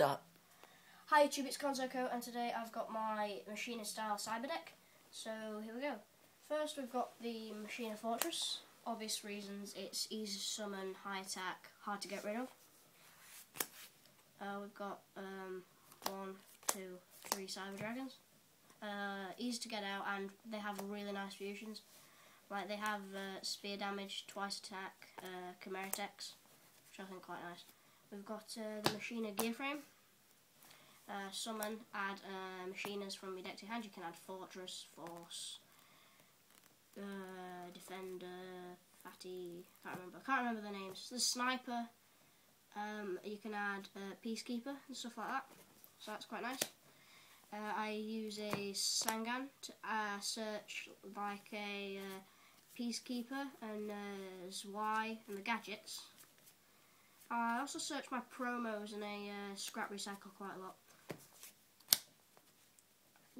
Start. Hi YouTube, it's Konzoko, and today I've got my Machina style cyber deck. So here we go. First we've got the Machina Fortress. Obvious reasons, it's easy to summon, high attack, hard to get rid of. We've got 1, 2, 3 cyber dragons. Easy to get out, and they have really nice fusions. Like they have spear damage, twice attack, chimera attacks, which I think quite nice. We've got the Machina gear frame. Summon, add Machinas from your deck to hand. You can add Fortress, Force, Defender, Fatty, can't remember the names. There's Sniper, you can add Peacekeeper and stuff like that, so that's quite nice. I use a Sangan to search like a Peacekeeper and Zwei and the gadgets. I also search my promos and a scrap recycle quite a lot.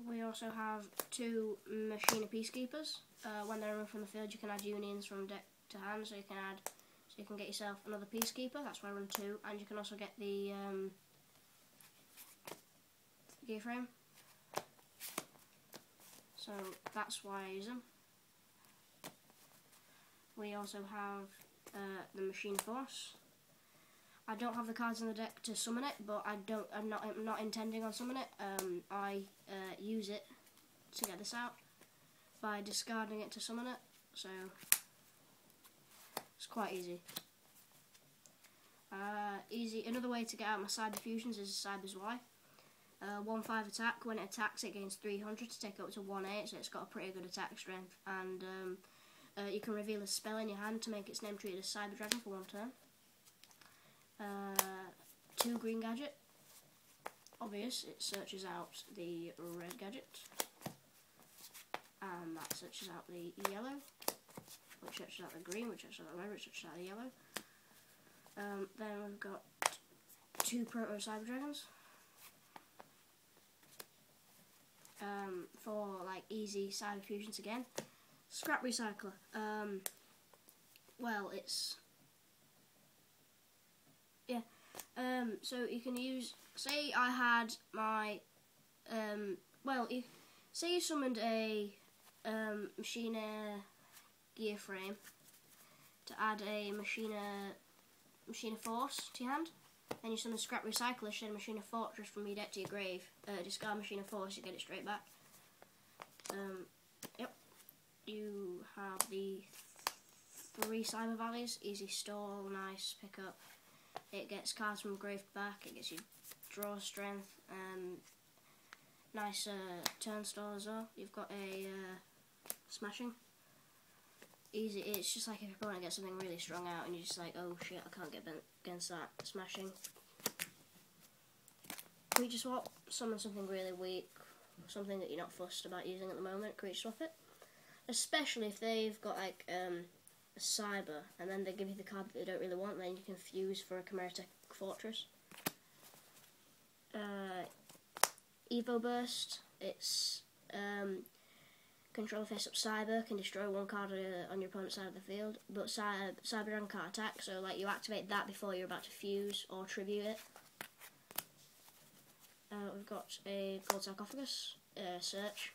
We also have 2 Machina Peacekeepers. When they're removed from the field, you can add unions from deck to hand, so you can get yourself another Peacekeeper. That's why I run 2, and you can also get the gear frame. So that's why I use them. We also have the Machina Force. I don't have the cards in the deck to summon it, but I'm not intending on summoning it. I use it to get this out by discarding it to summon it, so it's quite easy. Another way to get out my cyber fusions is Cyber Zwei. 1/5 attack. When it attacks, it gains 300 to take it up to 1/8, so it's got a pretty good attack strength. And you can reveal a spell in your hand to make its name treated as Cyber Dragon for 1 turn. 2 green gadget. Obvious, it searches out the red gadget, and that searches out the yellow, which searches out the green, which searches out the red, which searches out the yellow. Then we've got 2 proto cyber dragons for like easy cyber fusions again. Scrap recycler. Well, it's so you can use, say I had my, say you summoned a Machina gear frame to add a Machina Force to your hand, and you summon Scrap Recycler, shed Machina Fortress from your deck to your grave, discard Machina Force, you get it straight back. Yep. You have the 3 Cyber Valleys, easy stall, nice pickup. It gets cards from grave back, it gets you draw strength, nice turn stall as well. You've got a smashing. Easy, it's just like if your opponent gets something really strong out and you're just like, oh shit, I can't get against that. Smashing. Creature swap, summon something really weak, something that you're not fussed about using at the moment, creature swap it. Especially if they've got like a cyber, and then they give you the card that they don't really want, then you can fuse for a Chimera Fortress. Evo Burst, it's control face up cyber, can destroy 1 card on your opponent's side of the field, but cyber dragon can't attack, so like you activate that before you're about to fuse or tribute it. We've got a gold sarcophagus, search.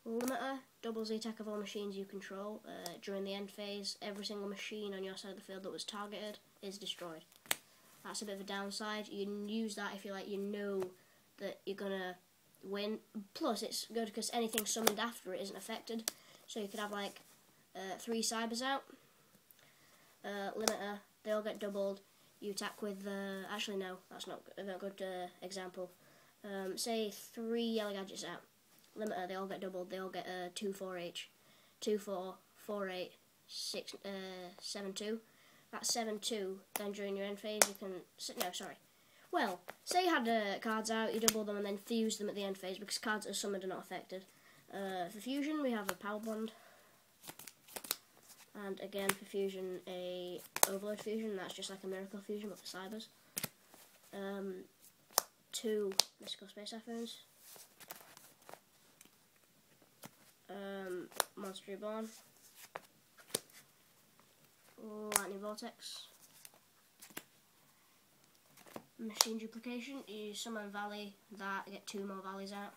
Limiter, doubles the attack of all machines you control. During the end phase, every single machine on your side of the field that was targeted is destroyed. That's a bit of a downside. You can use that if you know that you're gonna win. Plus, it's good because anything summoned after it isn't affected. So you could have like 3 cybers out. Limiter, they all get doubled. You attack with actually no, that's not a good example. Say 3 yellow gadgets out. Limiter, they all get doubled, they all get 2/4 each. 2/4, 4/8, 6, 7/2. That's 7/2, then during your end phase you can, no, sorry. Well, say you had cards out, you double them and then fuse them at the end phase because cards that are summoned are not affected. For fusion, we have a Power Bond. And again, for fusion, a Overload fusion, that's just like a Miracle fusion but for cybers. 2 Mystical Space Typhoons. Monster Reborn. Lightning Vortex. machine duplication, you summon Valley, that, get 2 more Valleys out.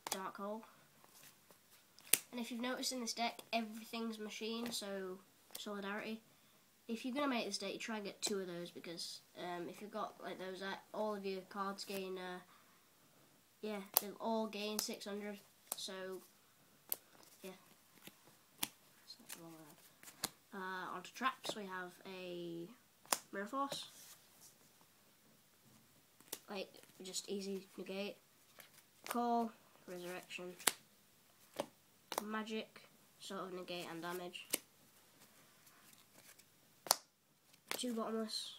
Dark Hole. And if you've noticed in this deck, everything's machine, so Solidarity. If you're going to make this deck, you try and get 2 of those, because if you've got like those, all of your cards gain, yeah, they'll all gain 600, so, yeah. Onto traps, we have a Mirror Force, like, just easy negate, Call, Resurrection, Magic, sort of negate and damage, 2 Bottomless,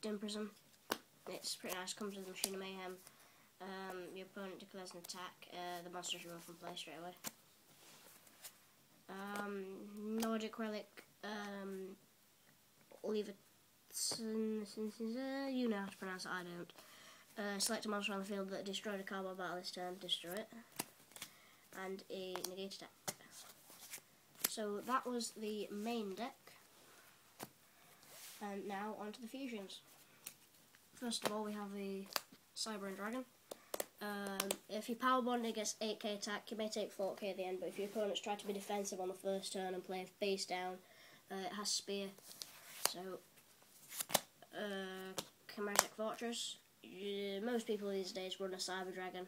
Dim Prism, it's pretty nice, comes with Machina Mayhem. Your opponent declares an attack, the monster is removed from play straight away. Nordic Relic, leave it, you know how to pronounce it, I don't. Select a monster on the field that destroyed a card by battle this turn, destroy it. And a negate attack. So that was the main deck. And now onto the fusions. First of all, we have the Cyber and Dragon. If you power bond, it gets 8k attack. You may take 4k at the end, but if your opponents try to be defensive on the first turn and play face down, it has Spear. So, Chimeric Fortress. Most people these days run a Cyber Dragon.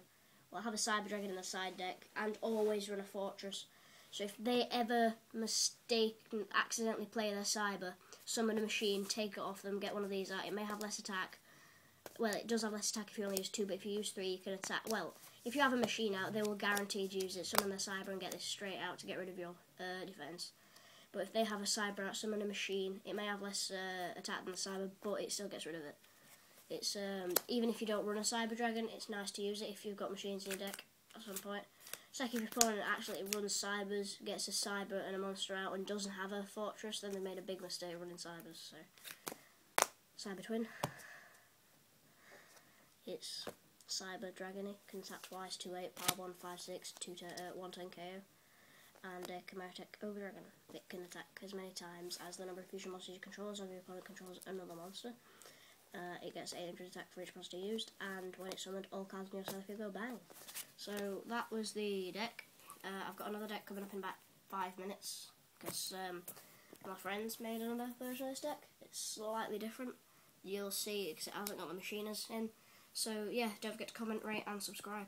Well, have a Cyber Dragon in the side deck, and always run a Fortress. So if they ever accidentally play their Cyber, summon a machine, take it off them, get one of these out. It may have less attack. Well, it does have less attack if you only use 2, but if you use 3, you can attack. Well, if you have a machine out, they will guaranteed use it. Summon their Cyber and get this straight out to get rid of your defense. But if they have a Cyber out, summon a machine, it may have less attack than the Cyber, but it still gets rid of it. It's even if you don't run a Cyber Dragon, it's nice to use it if you've got machines in your deck at some point. It's like if your opponent actually runs Cybers, gets a Cyber and a monster out, and doesn't have a Fortress, then they made a big mistake running Cybers. So, Cyber Twin. It's Cyber Dragony, can attack twice, 2/8, power 1, 5/6, 1/10 KO. And Chimeric Ogre Dragon. It can attack as many times as the number of fusion monsters you control, as long as your opponent controls another monster. It gets 800 attack for each monster used, and when it's summoned, all cards in your side field go bang. So that was the deck. I've got another deck coming up in about 5 minutes, because my friends made another version of this deck. It's slightly different. You'll see, because it hasn't got the Machinas in. So yeah, don't forget to comment, rate and subscribe.